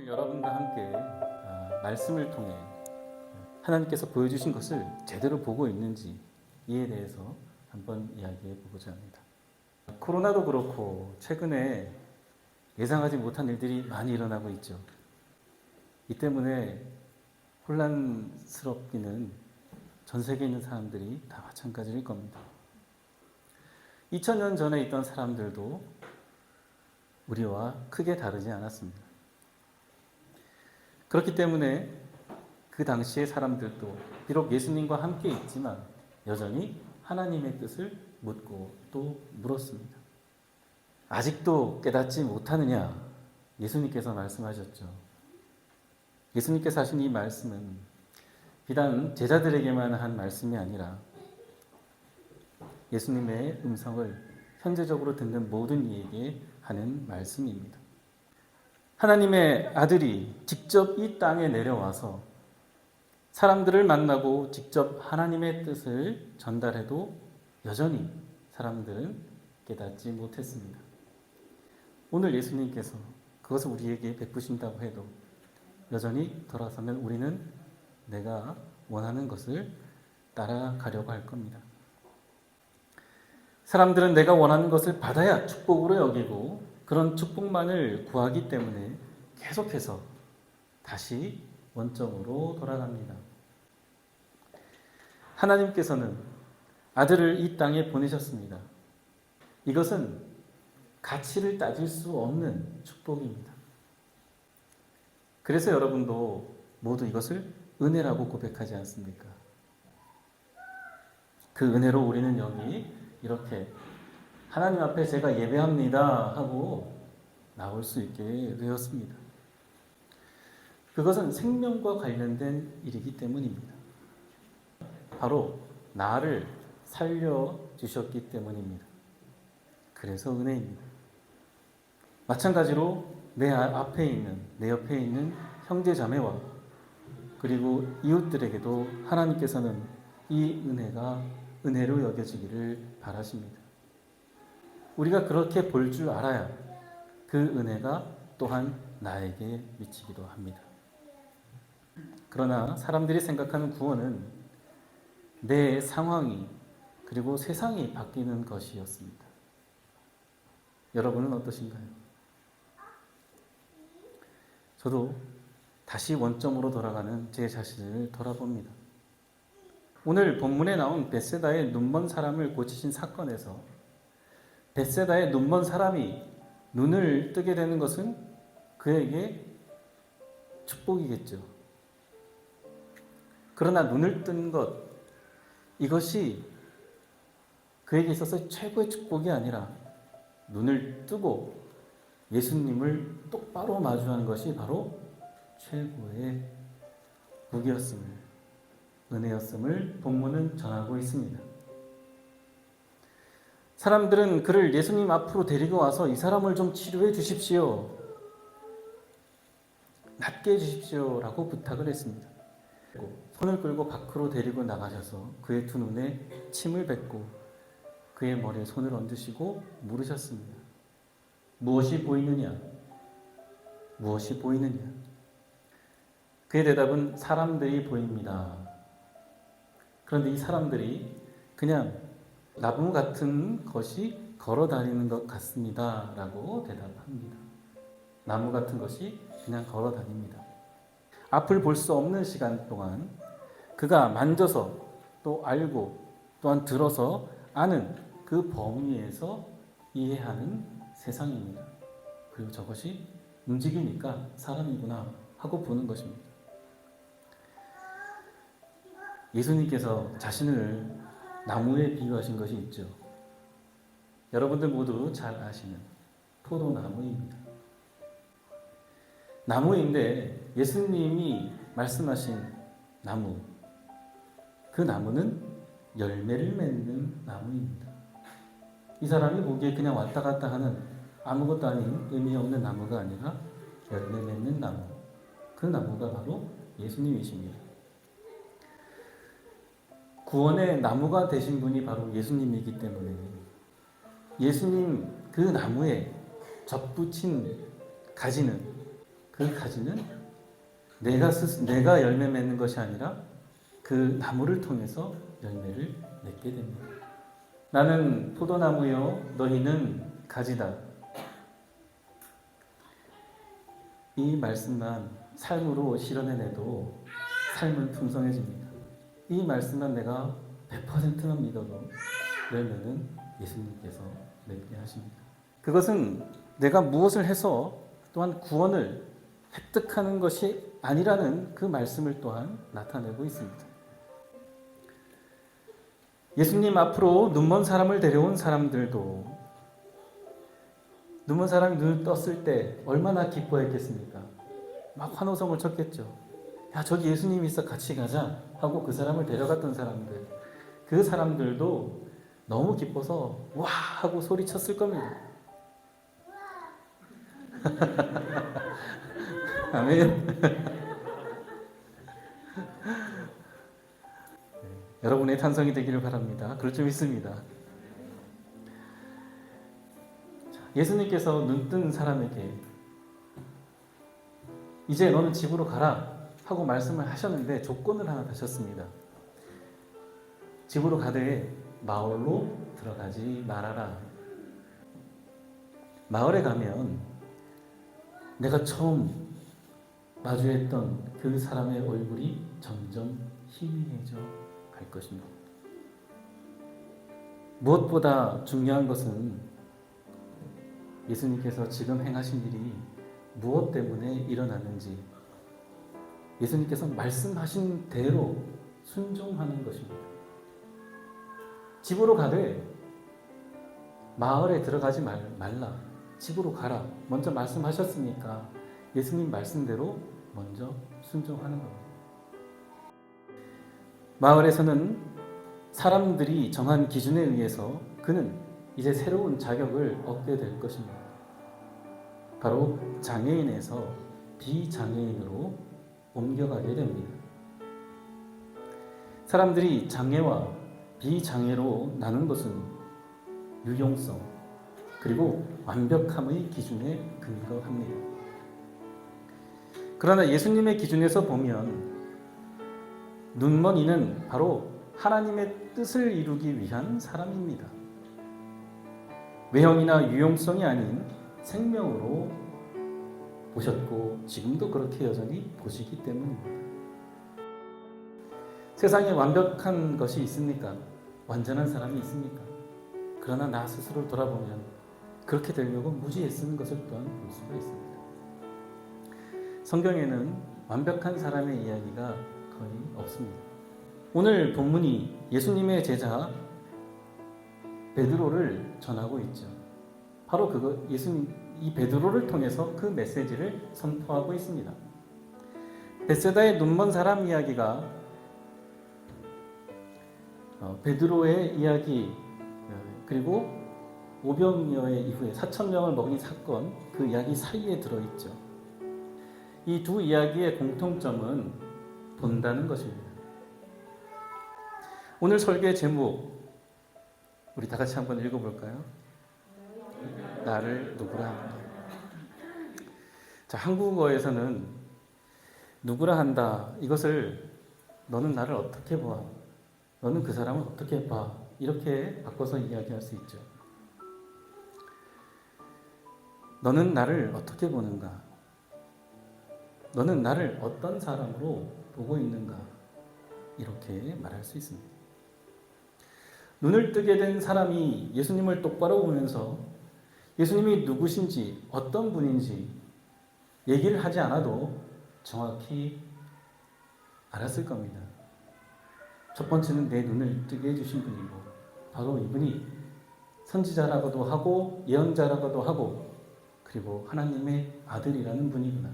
오늘 여러분과 함께 말씀을 통해 하나님께서 보여주신 것을 제대로 보고 있는지 이에 대해서 한번 이야기해 보고자 합니다. 코로나도 그렇고 최근에 예상하지 못한 일들이 많이 일어나고 있죠. 이 때문에 혼란스럽기는 전 세계에 있는 사람들이 다 마찬가지일 겁니다. 2000년 전에 있던 사람들도 우리와 크게 다르지 않았습니다. 그렇기 때문에 그 당시의 사람들도 비록 예수님과 함께 있지만 여전히 하나님의 뜻을 묻고 또 물었습니다. 아직도 깨닫지 못하느냐? 예수님께서 말씀하셨죠. 예수님께서 하신 이 말씀은 비단 제자들에게만 한 말씀이 아니라 예수님의 음성을 현재적으로 듣는 모든 이에게 하는 말씀입니다. 하나님의 아들이 직접 이 땅에 내려와서 사람들을 만나고 직접 하나님의 뜻을 전달해도 여전히 사람들은 깨닫지 못했습니다. 오늘 예수님께서 그것을 우리에게 베푸신다고 해도 여전히 돌아서면 우리는 내가 원하는 것을 따라가려고 할 겁니다. 사람들은 내가 원하는 것을 받아야 축복으로 여기고 그런 축복만을 구하기 때문에 계속해서 다시 원점으로 돌아갑니다. 하나님께서는 아들을 이 땅에 보내셨습니다. 이것은 가치를 따질 수 없는 축복입니다. 그래서 여러분도 모두 이것을 은혜라고 고백하지 않습니까? 그 은혜로 우리는 여기 이렇게 하나님 앞에 제가 예배합니다 하고 나올 수 있게 되었습니다. 그것은 생명과 관련된 일이기 때문입니다. 바로 나를 살려주셨기 때문입니다. 그래서 은혜입니다. 마찬가지로 내 앞에 있는, 내 옆에 있는 형제 자매와 그리고 이웃들에게도 하나님께서는 이 은혜가 은혜로 여겨지기를 바라십니다. 우리가 그렇게 볼 줄 알아야 그 은혜가 또한 나에게 미치기도 합니다. 그러나 사람들이 생각하는 구원은 내 상황이 그리고 세상이 바뀌는 것이었습니다. 여러분은 어떠신가요? 저도 다시 원점으로 돌아가는 제 자신을 돌아봅니다. 오늘 본문에 나온 벳세다의 눈먼 사람을 고치신 사건에서 벳세다의 눈먼 사람이 눈을 뜨게 되는 것은 그에게 축복이겠죠. 그러나 눈을 뜬 것, 이것이 그에게 있어서 최고의 축복이 아니라 눈을 뜨고 예수님을 똑바로 마주하는 것이 바로 최고의 복이었음을, 은혜였음을 본문은 전하고 있습니다. 사람들은 그를 예수님 앞으로 데리고 와서 이 사람을 좀 치료해 주십시오. 낫게 해주십시오. 라고 부탁을 했습니다. 손을 끌고 밖으로 데리고 나가셔서 그의 두 눈에 침을 뱉고 그의 머리에 손을 얹으시고 물으셨습니다. 무엇이 보이느냐? 무엇이 보이느냐? 그의 대답은 사람들이 보입니다. 그런데 이 사람들이 그냥 나무 같은 것이 걸어 다니는 것 같습니다. 라고 대답합니다. 나무 같은 것이 그냥 걸어 다닙니다. 앞을 볼 수 없는 시간 동안 그가 만져서 또 알고 또한 들어서 아는 그 범위에서 이해하는 세상입니다. 그리고 저것이 움직이니까 사람이구나 하고 보는 것입니다. 예수님께서 자신을 나무에 비유하신 것이 있죠. 여러분들 모두 잘 아시는 포도나무입니다. 나무인데 예수님이 말씀하신 나무, 그 나무는 열매를 맺는 나무입니다. 이 사람이 보기에 그냥 왔다 갔다 하는 아무것도 아닌 의미 없는 나무가 아니라 열매 맺는 나무, 그 나무가 바로 예수님이십니다. 구원의 나무가 되신 분이 바로 예수님이기 때문에 예수님 그 나무에 접붙인 가지는 그 그 가지는 내가 열매 맺는 것이 아니라 그 나무를 통해서 열매를 맺게 됩니다. 나는 포도나무요, 너희는 가지다. 이 말씀만 삶으로 실현해내도 삶은 풍성해집니다. 이 말씀만 내가 100%만 믿어도 열매는 예수님께서 맺게 하십니다. 그것은 내가 무엇을 해서 또한 구원을 획득하는 것이 아니라는 그 말씀을 또한 나타내고 있습니다. 예수님 앞으로 눈먼 사람을 데려온 사람들도 눈먼 사람이 눈을 떴을 때 얼마나 기뻐했겠습니까? 막 환호성을 쳤겠죠. 야, 저기 예수님이 있어, 같이 가자 하고 그 사람을 데려갔던 사람들, 그 사람들도 너무 기뻐서 와 하고 소리쳤을 겁니다. 아멘. 여러분의 탄성이 되기를 바랍니다. 그럴 줄 믿습니다. 예수님께서 눈뜬 사람에게 이제 너는 집으로 가라 하고 말씀을 하셨는데 조건을 하나 다셨습니다. 집으로 가되 마을로 들어가지 말아라. 마을에 가면 내가 처음 마주했던 그 사람의 얼굴이 점점 희미해져 갈 것입니다. 무엇보다 중요한 것은 예수님께서 지금 행하신 일이 무엇 때문에 일어났는지 예수님께서 말씀하신 대로 순종하는 것입니다. 집으로 가되 마을에 들어가지 말라. 집으로 가라. 먼저 말씀하셨으니까 예수님 말씀대로 먼저 순종하는 겁니다. 마을에서는 사람들이 정한 기준에 의해서 그는 이제 새로운 자격을 얻게 될 것입니다. 바로 장애인에서 비장애인으로 옮겨가게 됩니다. 사람들이 장애와 비장애로 나눈 것은 유용성 그리고 완벽함의 기준에 근거합니다. 그러나 예수님의 기준에서 보면 눈먼 이는 바로 하나님의 뜻을 이루기 위한 사람입니다. 외형이나 유용성이 아닌 생명으로 보셨고 지금도 그렇게 여전히 보시기 때문입니다. 세상에 완벽한 것이 있습니까? 완전한 사람이 있습니까? 그러나 나 스스로 돌아보면 그렇게 되려고 무지 애쓰는 것을 또한 볼 수가 있습니다. 성경에는 완벽한 사람의 이야기가 거의 없습니다. 오늘 본문이 예수님의 제자 베드로를 전하고 있죠. 바로 예수님 이 베드로를 통해서 그 메시지를 선포하고 있습니다. 벳세다의 눈먼 사람 이야기가 베드로의 이야기 그리고 오병이어의 이후에 4,000명을 먹인 사건 그 이야기 사이에 들어있죠. 이 두 이야기의 공통점은 본다는 것입니다. 오늘 설교의 제목 우리 다 같이 한번 읽어볼까요? 나를 누구라 한다. 자, 한국어에서는 누구라 한다 이것을 너는 나를 어떻게 봐? 너는 그 사람을 어떻게 봐? 이렇게 바꿔서 이야기할 수 있죠. 너는 나를 어떻게 보는가? 너는 나를 어떤 사람으로 보고 있는가? 이렇게 말할 수 있습니다. 눈을 뜨게 된 사람이 예수님을 똑바로 보면서 예수님이 누구신지 어떤 분인지 얘기를 하지 않아도 정확히 알았을 겁니다. 첫 번째는 내 눈을 뜨게 해주신 분이고 바로 이분이 선지자라고도 하고 예언자라고도 하고 그리고 하나님의 아들이라는 분이구나.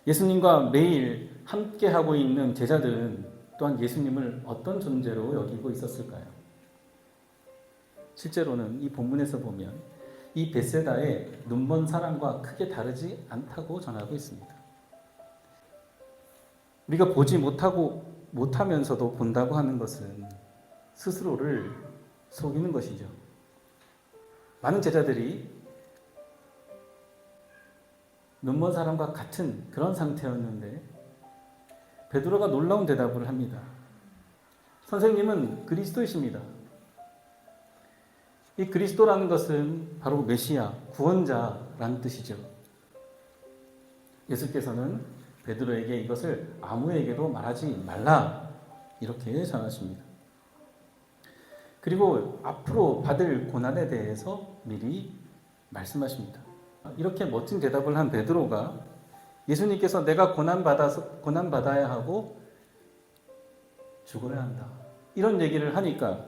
예수님과 매일 함께하고 있는 제자들은 또한 예수님을 어떤 존재로 여기고 있었을까요? 실제로는 이 본문에서 보면 이 벳세다의 눈먼 사람과 크게 다르지 않다고 전하고 있습니다. 우리가 보지 못하면서도 본다고 하는 것은 스스로를 속이는 것이죠. 많은 제자들이 눈먼 사람과 같은 그런 상태였는데 베드로가 놀라운 대답을 합니다. 선생님은 그리스도이십니다. 이 그리스도라는 것은 바로 메시아, 구원자라는 뜻이죠. 예수께서는 베드로에게 이것을 아무에게도 말하지 말라 이렇게 전하십니다. 그리고 앞으로 받을 고난에 대해서 미리 말씀하십니다. 이렇게 멋진 대답을 한 베드로가 예수님께서 내가 고난받아야 하고 죽어야 한다 이런 얘기를 하니까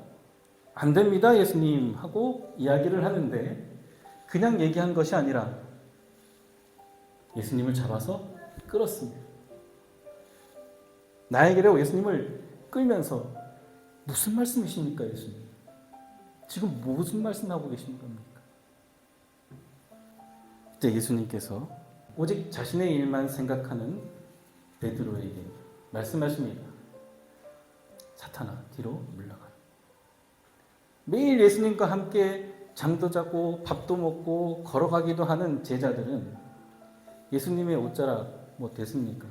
안 됩니다 예수님 하고 이야기를 하는데 그냥 얘기한 것이 아니라 예수님을 잡아서 끌었습니다. 나에게로 예수님을 끌면서 무슨 말씀이십니까 예수님? 지금 무슨 말씀하고 계신 겁니까? 그때 예수님께서 오직 자신의 일만 생각하는 베드로에게 말씀하십니다. 사탄아 뒤로 물러가라. 매일 예수님과 함께 잠도 자고 밥도 먹고 걸어가기도 하는 제자들은 예수님의 옷자락 뭐 됐습니까?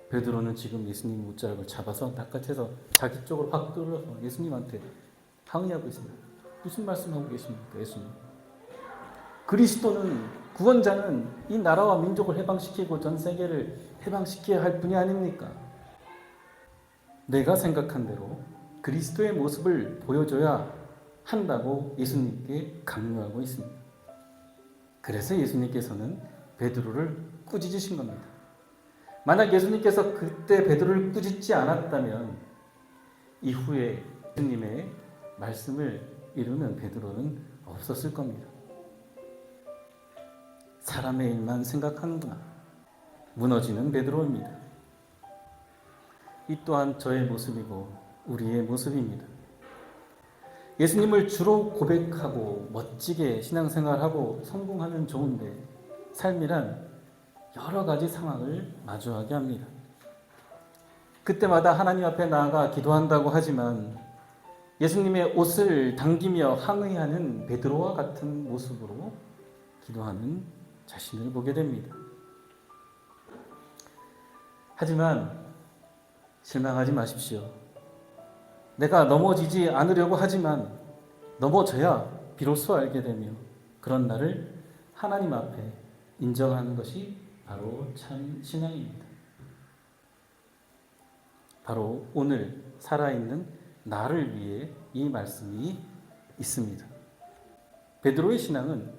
베드로는 지금 예수님 옷자락을 잡아서 낚아채서 자기 쪽으로 확 끌어서 예수님한테 항의하고 있습니다. 무슨 말씀하고 계십니까 예수님? 그리스도는 구원자는 이 나라와 민족을 해방시키고 전 세계를 해방시켜야 할 분이 아닙니까? 내가 생각한 대로 그리스도의 모습을 보여줘야 한다고 예수님께 강요하고 있습니다. 그래서 예수님께서는 베드로를 꾸짖으신 겁니다. 만약 예수님께서 그때 베드로를 꾸짖지 않았다면 이후에 예수님의 말씀을 이루는 베드로는 없었을 겁니다. 사람의 일만 생각하는구나. 무너지는 베드로입니다. 이 또한 저의 모습이고 우리의 모습입니다. 예수님을 주로 고백하고 멋지게 신앙생활하고 성공하면 좋은데 삶이란 여러 가지 상황을 마주하게 합니다. 그때마다 하나님 앞에 나아가 기도한다고 하지만 예수님의 옷을 당기며 항의하는 베드로와 같은 모습으로 기도하는 자신을 보게 됩니다. 하지만 실망하지 마십시오. 내가 넘어지지 않으려고 하지만 넘어져야 비로소 알게 되며 그런 나를 하나님 앞에 인정하는 것이 바로 참 신앙입니다. 바로 오늘 살아있는 나를 위해 이 말씀이 있습니다. 베드로의 신앙은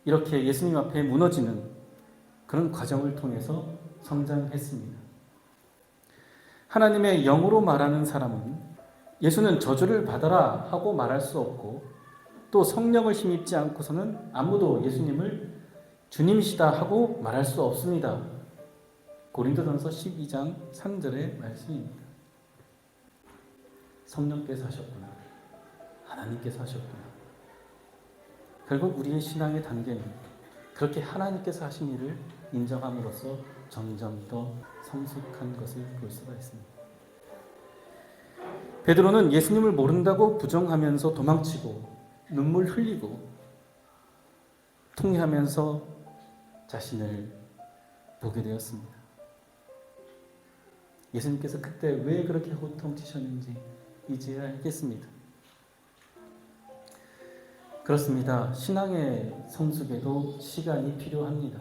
이렇게 예수님 앞에 무너지는 그런 과정을 통해서 성장했습니다. 하나님의 영으로 말하는 사람은 예수는 저주를 받아라 하고 말할 수 없고 또 성령을 힘입지 않고서는 아무도 예수님을 주님이시다 하고 말할 수 없습니다. 고린도전서 12장 3절의 말씀입니다. 성령께서 하셨구나. 하나님께서 하셨구나. 결국 우리의 신앙의 단계는 그렇게 하나님께서 하신 일을 인정함으로써 점점 더 성숙한 것을 볼 수가 있습니다. 베드로는 예수님을 모른다고 부정하면서 도망치고 눈물 흘리고 통회하면서 자신을 보게 되었습니다. 예수님께서 그때 왜 그렇게 호통치셨는지 이제야 알겠습니다. 그렇습니다. 신앙의 성숙에도 시간이 필요합니다.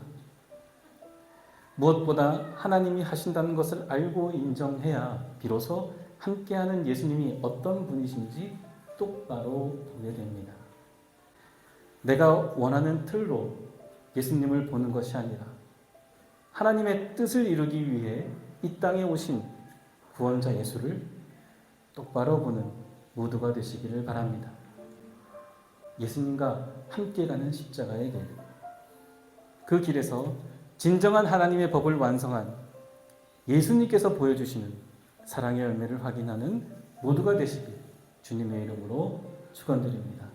무엇보다 하나님이 하신다는 것을 알고 인정해야 비로소 함께하는 예수님이 어떤 분이신지 똑바로 보게 됩니다. 내가 원하는 틀로 예수님을 보는 것이 아니라 하나님의 뜻을 이루기 위해 이 땅에 오신 구원자 예수를 똑바로 보는 모두가 되시기를 바랍니다. 예수님과 함께 가는 십자가의 길, 그 길에서 진정한 하나님의 법을 완성한 예수님께서 보여주시는 사랑의 열매를 확인하는 모두가 되시길 주님의 이름으로 축원드립니다.